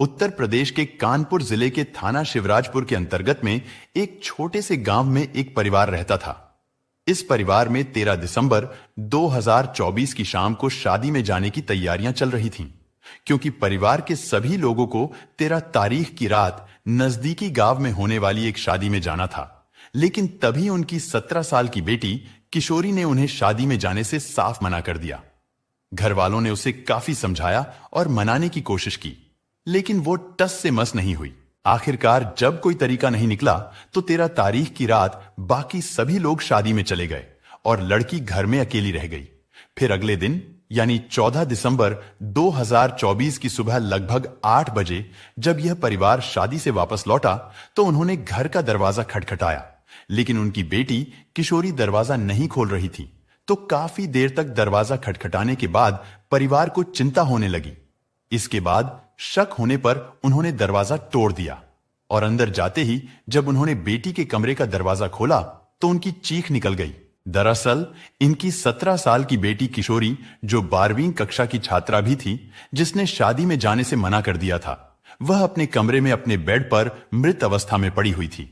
उत्तर प्रदेश के कानपुर जिले के थाना शिवराजपुर के अंतर्गत में एक छोटे से गांव में एक परिवार रहता था। इस परिवार में 13 दिसंबर 2024 की शाम को शादी में जाने की तैयारियां चल रही थीं, क्योंकि परिवार के सभी लोगों को 13 तारीख की रात नजदीकी गांव में होने वाली एक शादी में जाना था। लेकिन तभी उनकी 17 साल की बेटी किशोरी ने उन्हें शादी में जाने से साफ मना कर दिया। घर वालों ने उसे काफी समझाया और मनाने की कोशिश की, लेकिन वो टस से मस नहीं हुई। आखिरकार जब कोई तरीका नहीं निकला तो 13 तारीख की रात बाकी सभी लोग शादी में चले गए और लड़की घर में अकेली रह गई। फिर अगले दिन यानी 14 दिसंबर 2024 की सुबह लगभग 8 बजे जब यह परिवार शादी से वापस लौटा तो उन्होंने घर का दरवाजा खटखटाया, लेकिन उनकी बेटी किशोरी दरवाजा नहीं खोल रही थी। तो काफी देर तक दरवाजा खटखटाने के बाद परिवार को चिंता होने लगी। इसके बाद शक होने पर उन्होंने दरवाजा तोड़ दिया और अंदर जाते ही जब उन्होंने बेटी के कमरे का दरवाजा खोला तो उनकी चीख निकल गई। दरअसल इनकी 17 साल की बेटी किशोरी, जो 12वीं कक्षा की छात्रा भी थी, जिसने शादी में जाने से मना कर दिया था, वह अपने कमरे में अपने बेड पर मृत अवस्था में पड़ी हुई थी।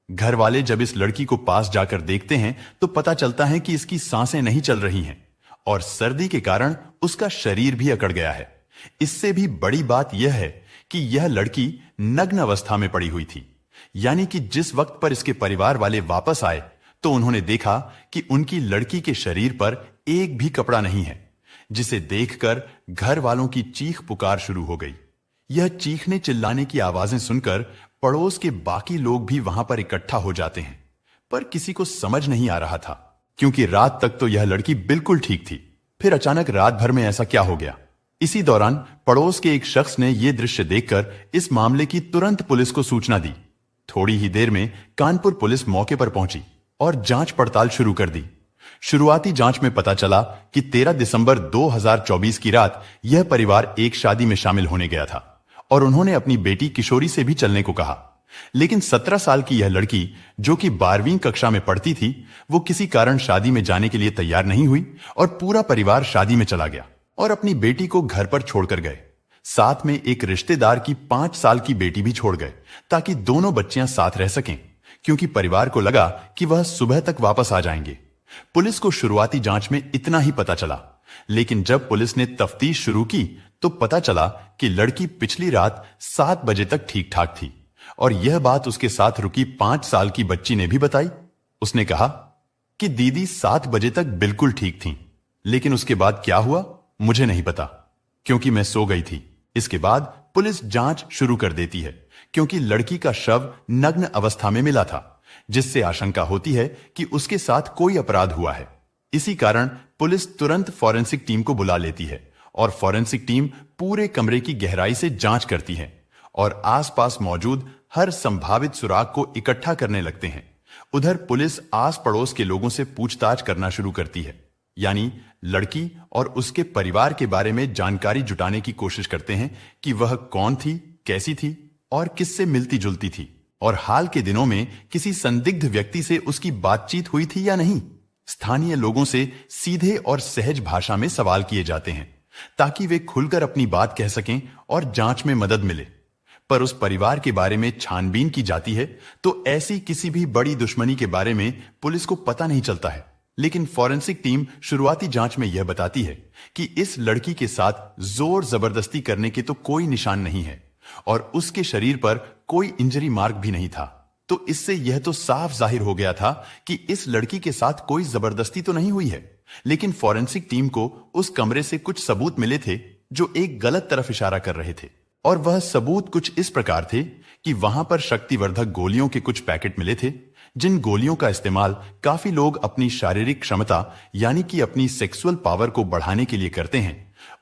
घर वाले जब इस लड़की को पास जाकर देखते हैं तो पता चलता है कि इसकी सांसें नहीं चल रही हैं और सर्दी के कारण उसका शरीर भी अकड़ गया है। इससे भी बड़ी बात यह है कि यह लड़की नग्न अवस्था में पड़ी हुई थी, यानी कि जिस वक्त पर इसके परिवार वाले वापस आए तो उन्होंने देखा कि उनकी लड़की के शरीर पर एक भी कपड़ा नहीं है, जिसे देखकर घर वालों की चीख पुकार शुरू हो गई। यह चीखने चिल्लाने की आवाजें सुनकर पड़ोस के बाकी लोग भी वहां पर इकट्ठा हो जाते हैं, पर किसी को समझ नहीं आ रहा था, क्योंकि रात तक तो यह लड़की बिल्कुल ठीक थी। फिर अचानक रात भर में ऐसा क्या हो गया? इसी दौरान पड़ोस के एक शख्स ने यह दृश्य देखकर इस मामले की तुरंत पुलिस को सूचना दी। थोड़ी ही देर में कानपुर पुलिस मौके पर पहुंची और जांच पड़ताल शुरू कर दी। शुरुआती जांच में पता चला कि 13 दिसंबर 2024 की रात यह परिवार एक शादी में शामिल होने गया था और उन्होंने अपनी बेटी किशोरी से भी चलने को कहा। लेकिन 17 साल की यह लड़की, जो कि 12वीं कक्षा में पढ़ती थी, वो किसी कारण शादी में जाने के लिए तैयार नहीं हुई और पूरा परिवार शादी में चला गया और अपनी बेटी को घर पर छोड़कर गए। साथ में एक रिश्तेदार की 5 साल की बेटी भी छोड़ गए ताकि दोनों बच्चियां साथ रह सकें, क्योंकि परिवार को लगा कि वह सुबह तक वापस आ जाएंगे। पुलिस को शुरुआती जांच में इतना ही पता चला, लेकिन जब पुलिस ने तफ्तीश शुरू की तो पता चला कि लड़की पिछली रात 7 बजे तक ठीक ठाक थी और यह बात उसके साथ रुकी 5 साल की बच्ची ने भी बताई। उसने कहा कि दीदी 7 बजे तक बिल्कुल ठीक थी, लेकिन उसके बाद क्या हुआ मुझे नहीं पता, क्योंकि मैं सो गई थी। इसके बाद पुलिस जांच शुरू कर देती है, क्योंकि लड़की का शव नग्न अवस्था में मिला था, जिससे आशंका होती है कि उसके साथ कोई अपराध हुआ है। इसी कारण पुलिस तुरंत फॉरेंसिक टीम को बुला लेती है और फॉरेंसिक टीम पूरे कमरे की गहराई से जांच करती है और आसपास मौजूद हर संभावित सुराग को इकट्ठा करने लगते हैं। उधर पुलिस आस पड़ोस के लोगों से पूछताछ करना शुरू करती है, यानी लड़की और उसके परिवार के बारे में जानकारी जुटाने की कोशिश करते हैं कि वह कौन थी, कैसी थी और किससे मिलती जुलती थी, और हाल के दिनों में किसी संदिग्ध व्यक्ति से उसकी बातचीत हुई थी या नहीं। स्थानीय लोगों से सीधे और सहज भाषा में सवाल किए जाते हैं ताकि वे खुलकर अपनी बात कह सकें और जांच में मदद मिले। पर उस परिवार के बारे में छानबीन की जाती है तो ऐसी किसी भी बड़ी दुश्मनी के बारे में पुलिस को पता नहीं चलता है। लेकिन फॉरेंसिक टीम शुरुआती जांच में यह बताती है कि इस लड़की के साथ जोर जबरदस्ती करने के तो कोई निशान नहीं है और उसके शरीर पर कोई इंजरी मार्क भी नहीं था। तो इससे यह तो साफ जाहिर हो गया था कि इस लड़की के साथ कोई जबरदस्ती तो नहीं हुई है। लेकिन फॉरेंसिक टीम को उस कमरे से कुछ सबूत मिले थे जो एक गलत तरफ इशारा कर रहे थे, और वह सबूत कुछ इस प्रकार थे कि वहां पर शक्तिवर्धक गोलियों के कुछ पैकेट मिले थे, जिन गोलियों का इस्तेमाल काफी लोग अपनी शारीरिक क्षमता यानी कि अपनी सेक्सुअल पावर को बढ़ाने के लिए करते हैं।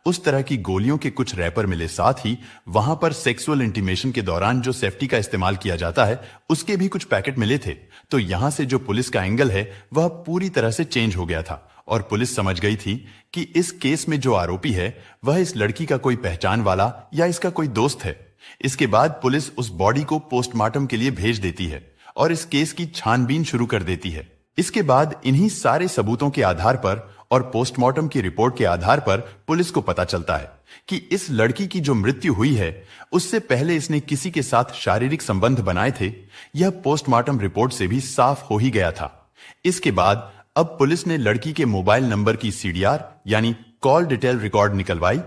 उस तरह की गोलियों के कुछ रैपर मिले। साथ ही वहां पर सेक्सुअल इंटीमेशन के दौरान जो सेफ्टी का इस्तेमाल किया जाता है उसके भी कुछ पैकेट मिले थे। तो यहां से जो पुलिस का एंगल है वह पूरी तरह से चेंज हो गया था और पुलिस समझ गई थी कि इस केस में जो आरोपी है वह इस लड़की का कोई पहचान वाला या इसका कोई दोस्त है। इसके बाद पुलिस उस बॉडी को पोस्टमार्टम के लिए भेज देती है और इस केस की छानबीन शुरू कर देती है। इसके बाद इन्हीं सारे सबूतों के आधार पर और पोस्टमार्टम की रिपोर्ट के आधार पर पुलिस को पता चलता है कि इस लड़की की जो मृत्यु हुई है उससे पहले इसने किसी के साथ शारीरिक संबंध बनाए थे। यह पोस्टमार्टम रिपोर्ट से भी साफ हो ही गया था। इसके बाद अब पुलिस ने लड़की के मोबाइल नंबर की CDR यानी कॉल डिटेल रिकॉर्ड निकलवाई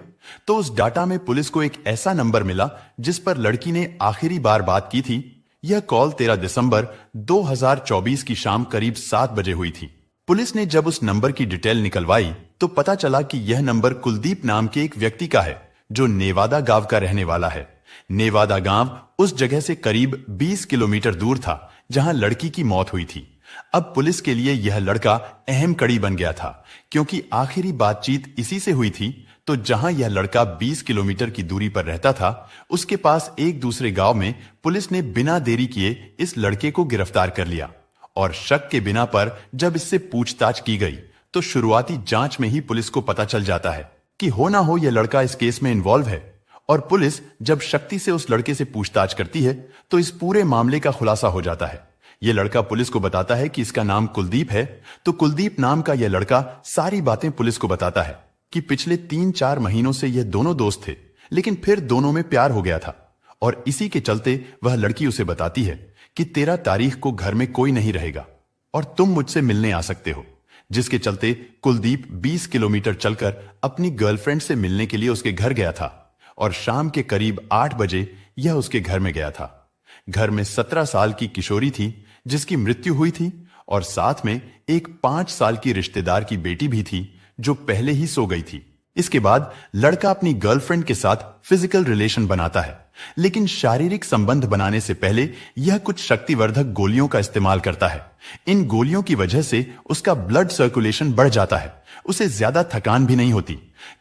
तो उस डाटा में पुलिस को एक ऐसा नंबर मिला जिस पर लड़की ने आखिरी बार बात की थी। यह कॉल 13 दिसंबर 2024 की शाम करीब 7 बजे हुई थी। पुलिस ने जब उस नंबर की डिटेल निकलवाई तो पता चला कि यह नंबर कुलदीप नाम के एक व्यक्ति का है जो नेवादा गांव का रहने वाला है। नेवादा गांव उस जगह से करीब 20 किलोमीटर दूर था जहां लड़की की मौत हुई थी। अब पुलिस के लिए यह लड़का अहम कड़ी बन गया था क्योंकि आखिरी बातचीत इसी से हुई थी। तो जहां यह लड़का 20 किलोमीटर की दूरी पर रहता था उसके पास एक दूसरे गांव में पुलिस ने बिना देरी किए इस लड़के को गिरफ्तार कर लिया और शक के बिना पर जब इससे पूछताछ की गई तो शुरुआती जांच में ही पुलिस को पता चल जाता है कि हो ना हो यह लड़का इस केस में इन्वॉल्व है। और पुलिस जब शक्ति से उस लड़के से पूछताछ करती है तो इस पूरे मामले का खुलासा हो जाता है। यह लड़का पुलिस को बताता है कि इसका नाम कुलदीप है। तो कुलदीप नाम का यह लड़का सारी बातें पुलिस को बताता है कि पिछले 3-4 महीनों से यह दोनों दोस्त थे लेकिन फिर दोनों में प्यार हो गया था और इसी के चलते वह लड़की उसे बताती है कि 13 तारीख को घर में कोई नहीं रहेगा और तुम मुझसे मिलने आ सकते हो। जिसके चलते कुलदीप 20 किलोमीटर चलकर अपनी गर्लफ्रेंड से मिलने के लिए उसके घर गया था और शाम के करीब 8 बजे यह उसके घर में गया था। घर में 17 साल की किशोरी थी जिसकी मृत्यु हुई थी और साथ में एक 5 साल की रिश्तेदार की बेटी भी थी जो पहले ही सो गई थी। इसके बाद लड़का अपनी गर्लफ्रेंड के साथ फिजिकल रिलेशन बनाता है लेकिन शारीरिक संबंध बनाने से पहले यह कुछ शक्तिवर्धक गोलियों का इस्तेमाल करता है। इन गोलियों की वजह से उसका ब्लड सर्कुलेशन बढ़ जाता है, उसे ज्यादा थकान भी नहीं होती।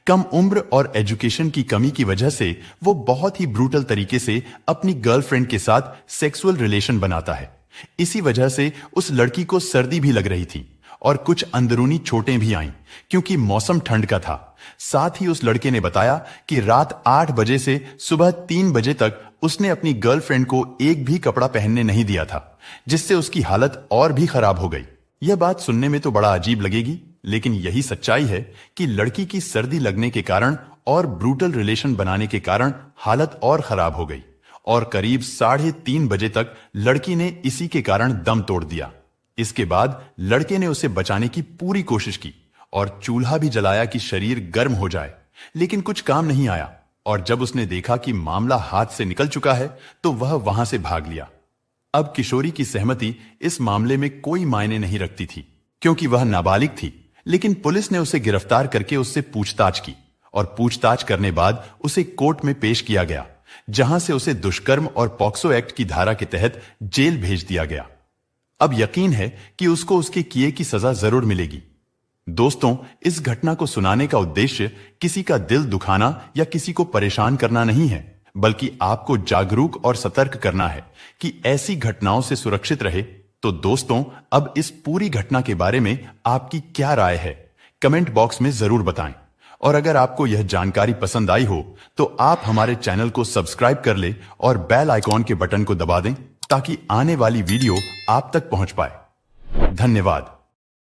कम उम्र और एजुकेशन की कमी की वजह से वो बहुत ही ब्रूटल तरीके से अपनी गर्लफ्रेंड के साथ सेक्सुअल रिलेशन बनाता है। इसी वजह से उस लड़की को सर्दी भी लग रही थी और कुछ अंदरूनी चोटें भी आईं क्योंकि मौसम ठंड का था। साथ ही उस लड़के ने बताया कि रात 8 बजे से सुबह 3 बजे तक उसने अपनी गर्लफ्रेंड को एक भी कपड़ा पहनने नहीं दिया था जिससे उसकी हालत और भी खराब हो गई। यह बात सुनने में तो बड़ा अजीब लगेगी लेकिन यही सच्चाई है कि लड़की की सर्दी लगने के कारण और ब्रूटल रिलेशन बनाने के कारण हालत और खराब हो गई और करीब 3:30 बजे तक लड़की ने इसी के कारण दम तोड़ दिया। इसके बाद लड़के ने उसे बचाने की पूरी कोशिश की और चूल्हा भी जलाया कि शरीर गर्म हो जाए लेकिन कुछ काम नहीं आया और जब उसने देखा कि मामला हाथ से निकल चुका है तो वह वहां से भाग लिया। अब किशोरी की सहमति इस मामले में कोई मायने नहीं रखती थी क्योंकि वह नाबालिग थी लेकिन पुलिस ने उसे गिरफ्तार करके उससे पूछताछ की और पूछताछ करने बाद उसे कोर्ट में पेश किया गया जहां से उसे दुष्कर्म और पॉक्सो एक्ट की धारा के तहत जेल भेज दिया गया। अब यकीन है कि उसको उसके किए की सजा जरूर मिलेगी। दोस्तों, इस घटना को सुनाने का उद्देश्य किसी का दिल दुखाना या किसी को परेशान करना नहीं है बल्कि आपको जागरूक और सतर्क करना है कि ऐसी घटनाओं से सुरक्षित रहे। तो दोस्तों, अब इस पूरी घटना के बारे में आपकी क्या राय है कमेंट बॉक्स में जरूर बताएं और अगर आपको यह जानकारी पसंद आई हो तो आप हमारे चैनल को सब्सक्राइब कर ले और बेल आइकॉन के बटन को दबा दें ताकि आने वाली वीडियो आप तक पहुंच पाए। धन्यवाद।